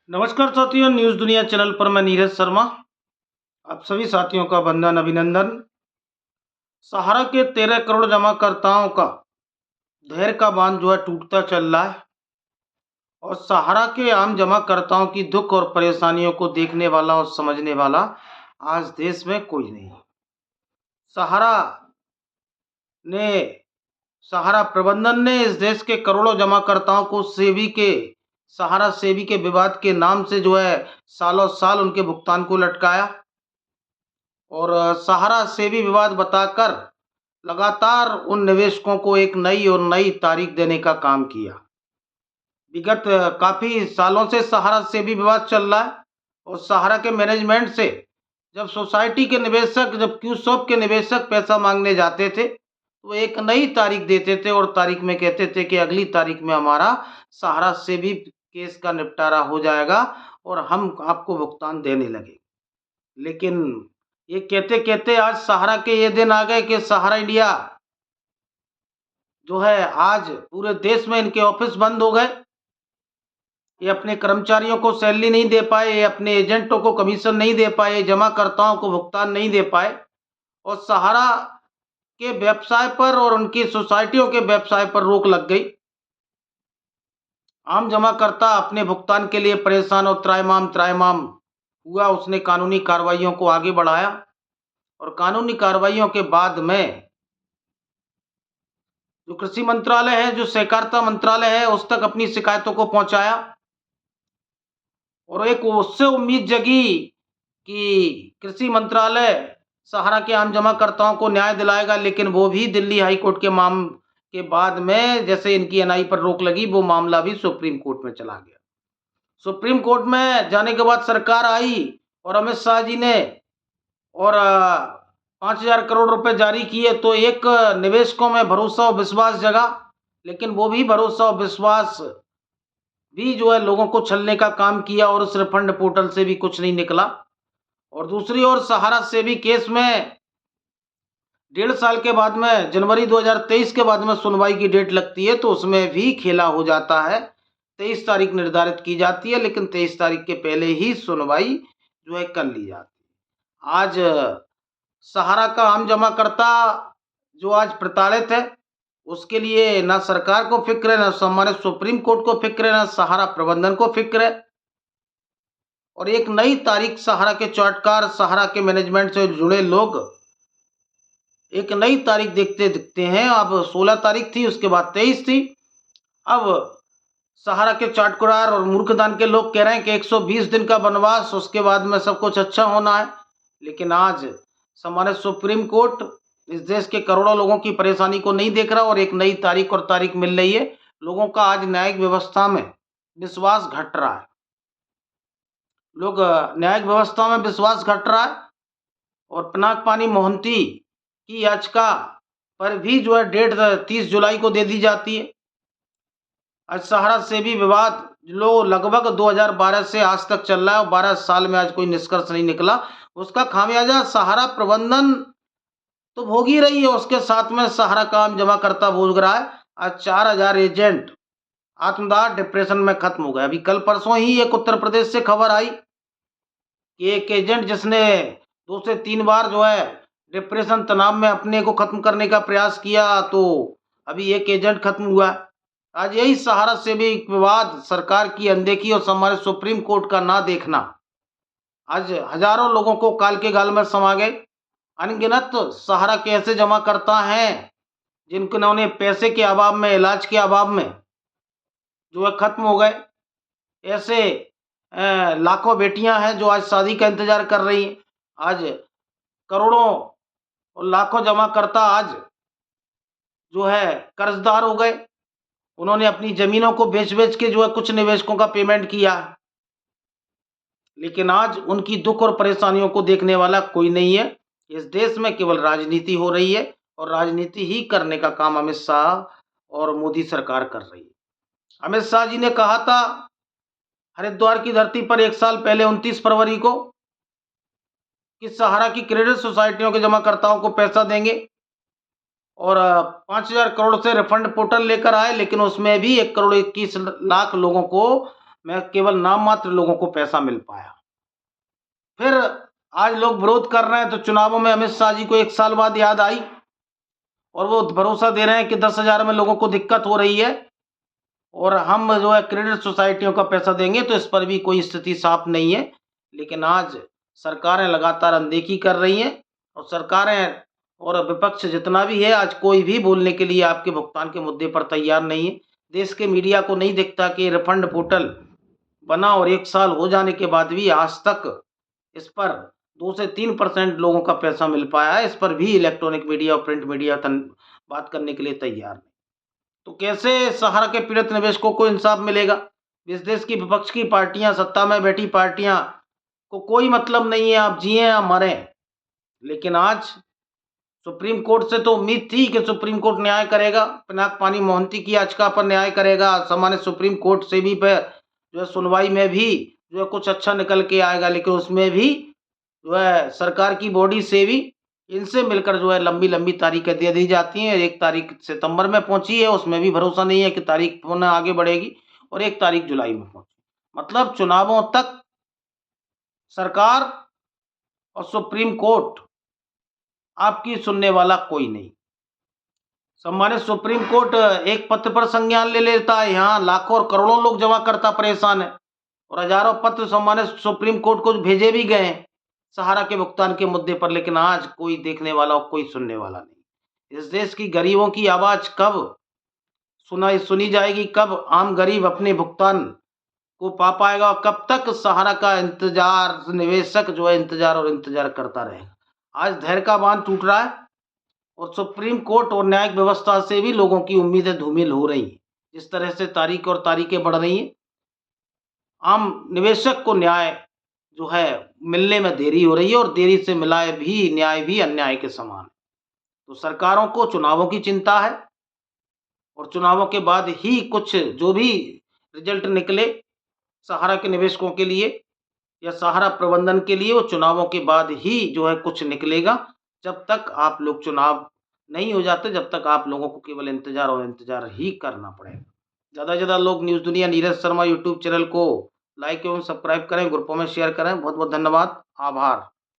नमस्कार साथियों, न्यूज़ दुनिया चैनल पर मैं नीरज शर्मा। आप सभी साथियों का वंदन अभिनंदन। सहारा के 13 करोड़ जमाकर्ताओं का धैर्य का बांध जो है टूटता चल रहा है और सहारा के आम जमाकर्ताओं की दुख और परेशानियों को देखने वाला और समझने वाला आज देश में कोई नहीं। सहारा ने सहारा प्रबंधन ने इस देश के करोड़ों जमाकर्ताओं को सहारा सेवी के विवाद के नाम से जो है सालों साल उनके भुगतान को लटकाया और सहारा सेवी विवाद बताकर लगातार उन निवेशकों को एक नई और नई तारीख देने का काम किया। विगत काफ़ी सालों से सहारा सेवी विवाद चल रहा है और सहारा के मैनेजमेंट से जब सोसाइटी के निवेशक, जब क्यूसॉप के निवेशक पैसा मांगने जाते थे तो एक नई तारीख देते थे और तारीख में कहते थे कि अगली तारीख में हमारा सहारा सेवी केस का निपटारा हो जाएगा और हम आपको भुगतान देने लगे। लेकिन ये कहते-कहते आज सहारा के ये दिन आ गए कि सहारा इंडिया जो है आज पूरे देश में इनके ऑफिस बंद हो गए। ये अपने कर्मचारियों को सैलरी नहीं दे पाए, ये अपने एजेंटों को कमीशन नहीं दे पाए, जमाकर्ताओं को भुगतान नहीं दे पाए और सहारा के व्यवसाय पर और उनकी सोसाइटियों के व्यवसाय पर रोक लग गई। आम जमाकर्ता अपने भुगतान के लिए परेशान और त्राहिमाम हुआ। उसने कानूनी कार्रवाइयों को आगे बढ़ाया और कानूनी कार्रवाइयों के बाद में जो कृषि मंत्रालय है, जो सहकारिता मंत्रालय है, उस तक अपनी शिकायतों को पहुंचाया और एक उससे उम्मीद जगी कि कृषि मंत्रालय सहारा के आम जमाकर्ताओं को न्याय दिलाएगा। लेकिन वो भी दिल्ली हाई कोर्ट के बाद में जैसे इनकी एनआई पर रोक लगी, वो मामला भी सुप्रीम कोर्ट में चला गया। सुप्रीम कोर्ट में जाने के बाद सरकार आई और अमित शाह जी ने और 5,000 करोड़ रुपए जारी किए तो एक निवेशकों में भरोसा और विश्वास जगा। लेकिन वो भी भरोसा और विश्वास भी जो है लोगों को छलने का काम किया और उस रिफंड पोर्टल से भी कुछ नहीं निकला। और दूसरी ओर सहारा सेवी केस में 1.5 साल के बाद में जनवरी 2023 के बाद में सुनवाई की डेट लगती है तो उसमें भी खेला हो जाता है। 23 तारीख निर्धारित की जाती है लेकिन 23 तारीख के पहले ही सुनवाई जो है कर ली जाती है। आज सहारा का आम जमाकर्ता जो आज प्रताड़ित है, उसके लिए ना सरकार को फिक्र है, ना सम्मानित सुप्रीम कोर्ट को फिक्र है, ना सहारा प्रबंधन को फिक्र है। और एक नई तारीख सहारा के चौटकार, सहारा के मैनेजमेंट से जुड़े लोग एक नई तारीख देखते हैं। अब 16 तारीख थी, उसके बाद 23 थी। अब सहारा के चाटकुरार और मूर्खदान के लोग कह रहे हैं कि 120 दिन का वनवास, उसके बाद में सब कुछ अच्छा होना है। लेकिन आज सम्मानित सुप्रीम कोर्ट इस देश के करोड़ों लोगों की परेशानी को नहीं देख रहा और एक नई तारीख मिल रही है। लोगों का आज न्यायिक व्यवस्था में विश्वास घट रहा है। लोग न्यायिक व्यवस्था में विश्वास घट रहा है और पिनाक पानी मोहंती की याचिका पर भी जो है डेट 30 जुलाई को दे दी जाती है। आज सहारा सेवी विवाद जो लगभग 2012 से आज तक चल रहा है और 12 साल में आज कोई निष्कर्ष नहीं निकला, उसका खामियाजा सहारा प्रबंधन तो भोग ही रही है, उसके साथ में सहारा का आम जमाकर्ता भोग रहा है। आज 4,000 एजेंट आत्मदाह डिप्रेशन में खत्म हो गए। अभी कल परसों ही एक उत्तर प्रदेश से खबर आई कि एक एजेंट जिसने 2 से 3 बार जो है डिप्रेशन तनाव में अपने को खत्म करने का प्रयास किया तो अभी एक एजेंट खत्म हुआ। आज यही सहारा से भी विवाद, सरकार की अनदेखी और हमारे सुप्रीम कोर्ट का ना देखना आज हजारों लोगों को काल के गाल में समा गए। अनगिनत सहारा के ऐसे जमाकर्ता हैं जिन्होंने पैसे के अभाव में, इलाज के अभाव में जो है खत्म हो गए। ऐसे लाखों बेटियां हैं जो आज शादी का इंतजार कर रही हैं। आज करोड़ों और लाखों जमाकर्ता आज जो है कर्जदार हो गए। उन्होंने अपनी जमीनों को बेच के जो है कुछ निवेशकों का पेमेंट किया, लेकिन आज उनकी दुख और परेशानियों को देखने वाला कोई नहीं है। इस देश में केवल राजनीति हो रही है और राजनीति ही करने का काम अमित शाह और मोदी सरकार कर रही है। अमित शाह जी ने कहा था हरिद्वार की धरती पर 1 साल पहले 29 फरवरी को कि सहारा की क्रेडिट सोसाइटियों के जमाकर्ताओं को पैसा देंगे और 5,000 करोड़ से रिफंड पोर्टल लेकर आए, लेकिन उसमें भी 1 करोड़ 21 लाख लोगों को में केवल नाम मात्र लोगों को पैसा मिल पाया। फिर आज लोग विरोध कर रहे हैं तो चुनावों में अमित शाह जी को 1 साल बाद याद आई और वो भरोसा दे रहे हैं कि 10,000 में लोगों को दिक्कत हो रही है और हम जो है क्रेडिट सोसाइटियों का पैसा देंगे, तो इस पर भी कोई स्थिति साफ नहीं है। लेकिन आज सरकारें लगातार अनदेखी कर रही हैं और सरकारें और विपक्ष जितना भी है, आज कोई भी बोलने के लिए आपके भुगतान के मुद्दे पर तैयार नहीं है। देश के मीडिया को नहीं दिखता कि रिफंड पोर्टल बना और 1 साल हो जाने के बाद भी आज तक इस पर 2 से 3% लोगों का पैसा मिल पाया है। इस पर भी इलेक्ट्रॉनिक मीडिया और प्रिंट मीडिया बात करने के लिए तैयार नहीं। तो कैसे सहारा के पीड़ित निवेशकों को इंसाफ मिलेगा? इस देश की विपक्ष की पार्टियां, सत्ता में बैठी पार्टियां को कोई मतलब नहीं है आप जिए या मरें। लेकिन आज सुप्रीम कोर्ट से तो उम्मीद थी कि सुप्रीम कोर्ट न्याय करेगा, पिनाक-पानी मोहंती की याचिका पर न्याय करेगा, सामान्य सुप्रीम कोर्ट से भी पे जो है सुनवाई में भी जो है कुछ अच्छा निकल के आएगा, लेकिन उसमें भी जो है सरकार की बॉडी से भी इनसे मिलकर जो है लंबी-लंबी तारीखें दे दी जाती हैं। 1 तारीख सितंबर में पहुँची है, उसमें भी भरोसा नहीं है कि तारीख पुनः आगे बढ़ेगी और 1 तारीख जुलाई में पहुँची। मतलब चुनावों तक सरकार और सुप्रीम कोर्ट आपकी सुनने वाला कोई नहीं। सम्मानित सुप्रीम कोर्ट एक पत्र पर संज्ञान ले लेता है, यहाँ लाखों और करोड़ों लोग जमा करता परेशान है और हजारों पत्र सम्मानित सुप्रीम कोर्ट को भेजे भी गए हैं सहारा के भुगतान के मुद्दे पर, लेकिन आज कोई देखने वाला और कोई सुनने वाला नहीं। इस देश की गरीबों की आवाज कब सुनी जाएगी, कब आम गरीब अपने भुगतान को पा पाएगा और कब तक सहारा का इंतजार निवेशक जो है इंतजार करता रहेगा। आज धैर्य का बांध टूट रहा है और सुप्रीम कोर्ट और न्यायिक व्यवस्था से भी लोगों की उम्मीदें धूमिल हो रही हैं। जिस तरह से तारीख और तारीखें बढ़ रही हैं, आम निवेशक को न्याय जो है मिलने में देरी हो रही है और देरी से मिला भी न्याय भी अन्याय के समान है। तो सरकारों को चुनावों की चिंता है और चुनावों के बाद ही कुछ जो भी रिजल्ट निकले सहारा के निवेशकों के लिए या सहारा प्रबंधन के लिए, वो चुनावों के बाद ही जो है कुछ निकलेगा। जब तक आप लोग चुनाव नहीं हो जाते, जब तक आप लोगों को केवल इंतजार और इंतजार ही करना पड़ेगा। ज़्यादा से ज़्यादा लोग न्यूज़ दुनिया नीरज शर्मा यूट्यूब चैनल को लाइक एवं सब्सक्राइब करें, ग्रुपों में शेयर करें। बहुत बहुत धन्यवाद, आभार।